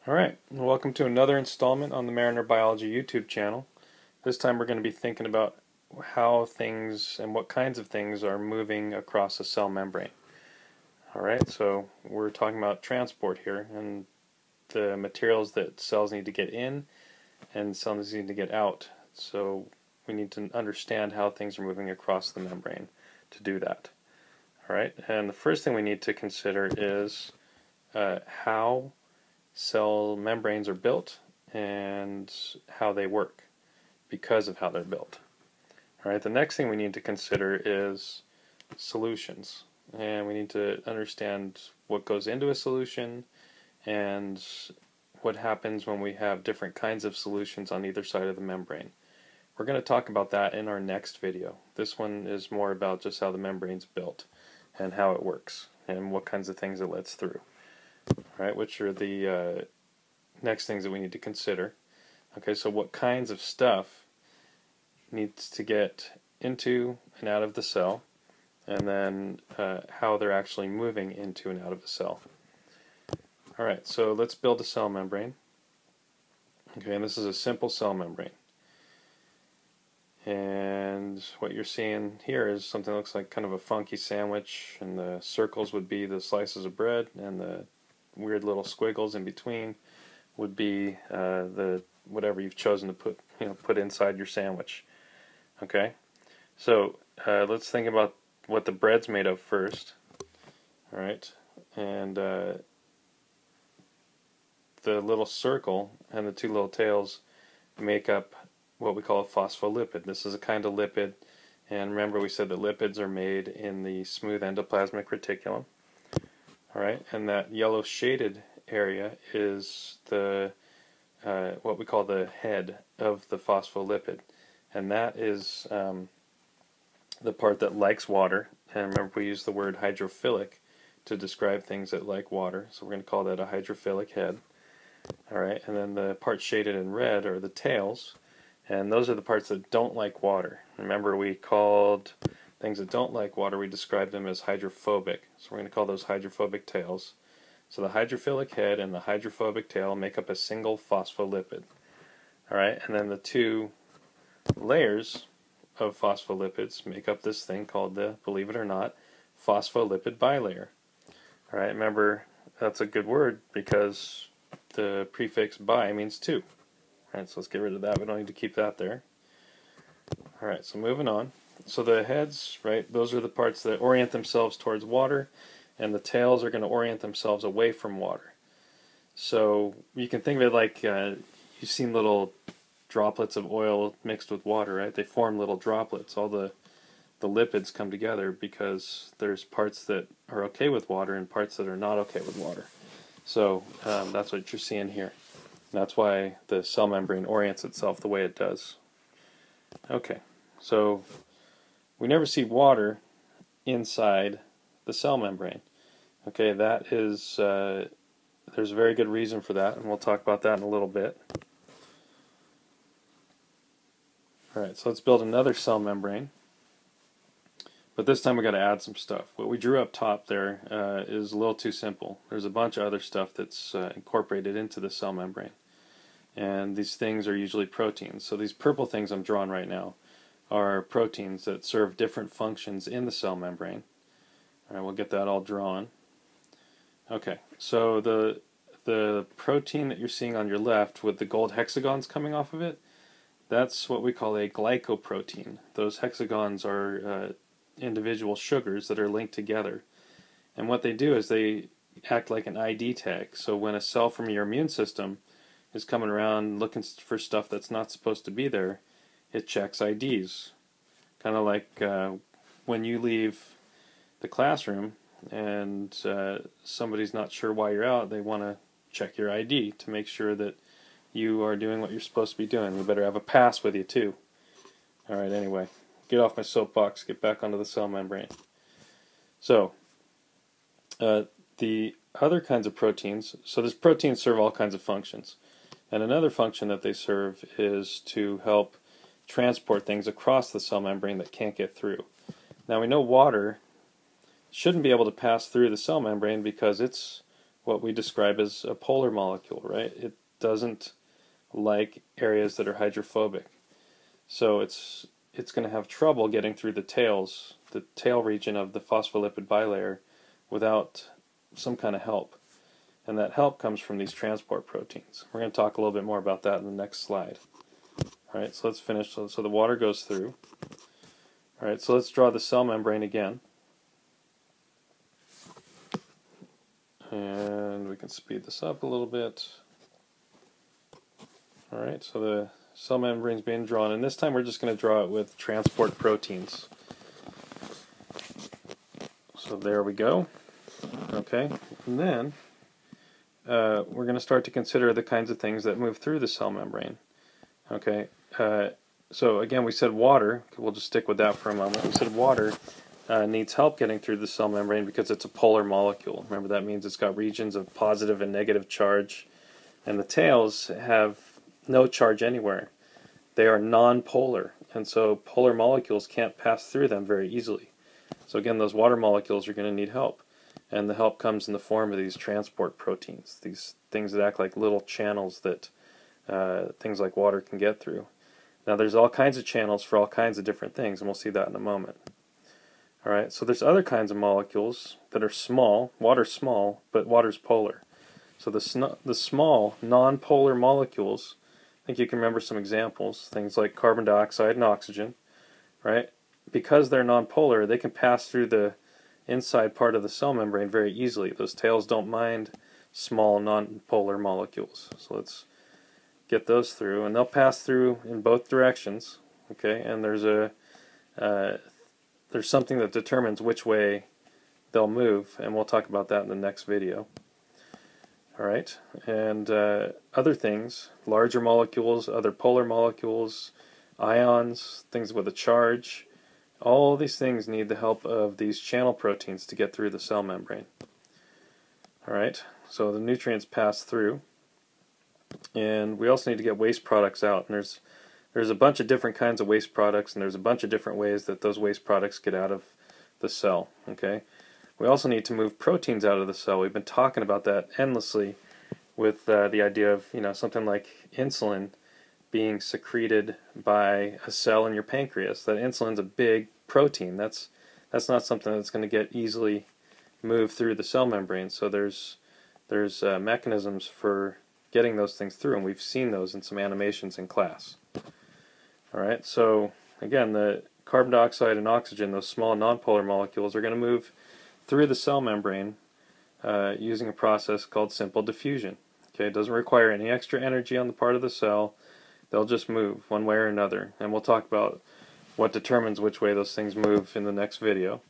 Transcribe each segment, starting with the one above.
Alright, welcome to another installment on the Mariner Biology YouTube channel. This time we're going to be thinking about how things and what kinds of things are moving across a cell membrane. Alright, so we're talking about transport here and the materials that cells need to get in and cells need to get out. So we need to understand how things are moving across the membrane to do that. Alright, and the first thing we need to consider is how cell membranes are built and how they work because of how they're built. Alright, the next thing we need to consider is solutions, and we need to understand what goes into a solution and what happens when we have different kinds of solutions on either side of the membrane. We're going to talk about that in our next video. This one is more about just how the membrane's built and how it works and what kinds of things it lets through. Right, which are the next things that we need to consider. Okay, so what kinds of stuff needs to get into and out of the cell, and then how they're actually moving into and out of the cell. Alright, so let's build a cell membrane. Okay, and this is a simple cell membrane. And what you're seeing here is something that looks like kind of a funky sandwich, and the circles would be the slices of bread, and the weird little squiggles in between would be the whatever you've chosen to put inside your sandwich. Okay, so let's think about what the bread's made of first. All right, and the little circle and the two little tails make up what we call a phospholipid. This is a kind of lipid, and remember we said that lipids are made in the smooth endoplasmic reticulum. Alright, and that yellow shaded area is the what we call the head of the phospholipid, and that is the part that likes water. And remember, we use the word hydrophilic to describe things that like water, so we're going to call that a hydrophilic head. Alright, and then the parts shaded in red are the tails, and those are the parts that don't like water. Remember, we called things that don't like water, we describe them as hydrophobic. So we're going to call those hydrophobic tails. So the hydrophilic head and the hydrophobic tail make up a single phospholipid. Alright, and then the two layers of phospholipids make up this thing called the, believe it or not, phospholipid bilayer. Alright, remember that's a good word because the prefix bi means two. Alright, so let's get rid of that. We don't need to keep that there. Alright, so moving on. So the heads, right, those are the parts that orient themselves towards water, and the tails are going to orient themselves away from water. So you can think of it like you've seen little droplets of oil mixed with water, right? They form little droplets. All the lipids come together because there's parts that are okay with water and parts that are not okay with water. So that's what you're seeing here. And that's why the cell membrane orients itself the way it does. Okay, so we never see water inside the cell membrane. Okay, that is, there's a very good reason for that, and we'll talk about that in a little bit. Alright, so let's build another cell membrane. But this time we've got to add some stuff. What we drew up top there is a little too simple. There's a bunch of other stuff that's incorporated into the cell membrane. And these things are usually proteins. So these purple things I'm drawing right now are proteins that serve different functions in the cell membrane. Alright, we'll get that all drawn. Okay, so the protein that you're seeing on your left with the gold hexagons coming off of it, that's what we call a glycoprotein. Those hexagons are individual sugars that are linked together. And what they do is they act like an ID tag. So when a cell from your immune system is coming around looking for stuff that's not supposed to be there, it checks IDs. Kind of like when you leave the classroom and somebody's not sure why you're out, they want to check your ID to make sure that you are doing what you're supposed to be doing. You better have a pass with you too. Alright, anyway, get off my soapbox, get back onto the cell membrane. So, the other kinds of proteins, so these proteins serve all kinds of functions. And another function that they serve is to help transport things across the cell membrane that can't get through. Now we know water shouldn't be able to pass through the cell membrane because it's what we describe as a polar molecule, right? It doesn't like areas that are hydrophobic. So it's going to have trouble getting through the tail region of the phospholipid bilayer without some kind of help. And that help comes from these transport proteins. We're going to talk a little bit more about that in the next slide. Alright, so let's finish. So the water goes through. Alright, so let's draw the cell membrane again. And we can speed this up a little bit. Alright, so the cell membrane is being drawn, and this time we're just going to draw it with transport proteins. So there we go. Okay, and then we're going to start to consider the kinds of things that move through the cell membrane. Okay, so again we said water, we'll just stick with that for a moment. We said water needs help getting through the cell membrane because it's a polar molecule. Remember, that means it's got regions of positive and negative charge, and the tails have no charge anywhere. They are non-polar, and so polar molecules can't pass through them very easily. So again, those water molecules are going to need help, and the help comes in the form of these transport proteins, these things that act like little channels that things like water can get through. Now there's all kinds of channels for all kinds of different things, and we'll see that in a moment. Alright, so there's other kinds of molecules that are small. Water's small, but water's polar. So the small, non-polar molecules, I think you can remember some examples, things like carbon dioxide and oxygen, right? Because they're non-polar, they can pass through the inside part of the cell membrane very easily. Those tails don't mind small, non-polar molecules. So let's get those through, and they'll pass through in both directions, okay? And there's something that determines which way they'll move, and we'll talk about that in the next video. Alright, and other things, larger molecules, other polar molecules, ions, things with a charge, all these things need the help of these channel proteins to get through the cell membrane. Alright, so the nutrients pass through, and we also need to get waste products out, and there's a bunch of different kinds of waste products, and there's a bunch of different ways that those waste products get out of the cell. Okay, we also need to move proteins out of the cell. We've been talking about that endlessly with the idea of, you know, something like insulin being secreted by a cell in your pancreas. That insulin's a big protein. That's not something that's going to get easily moved through the cell membrane. So there's mechanisms for getting those things through, and we've seen those in some animations in class. Alright, so again, the carbon dioxide and oxygen, those small nonpolar molecules, are going to move through the cell membrane using a process called simple diffusion. Okay, it doesn't require any extra energy on the part of the cell. They'll just move one way or another, and we'll talk about what determines which way those things move in the next video.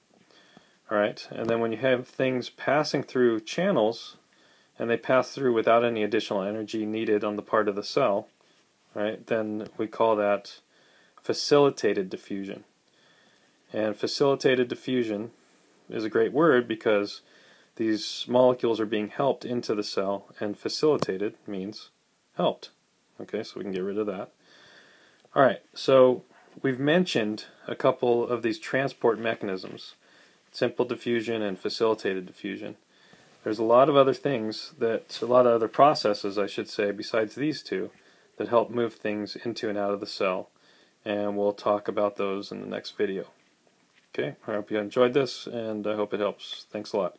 Alright, and then when you have things passing through channels, and they pass through without any additional energy needed on the part of the cell, right, then we call that facilitated diffusion. And facilitated diffusion is a great word because these molecules are being helped into the cell, and facilitated means helped. Okay, so we can get rid of that. Alright, so we've mentioned a couple of these transport mechanisms, simple diffusion and facilitated diffusion. There's a lot of other things, a lot of other processes, I should say, besides these two, that help move things into and out of the cell, and we'll talk about those in the next video. Okay, I hope you enjoyed this, and I hope it helps. Thanks a lot.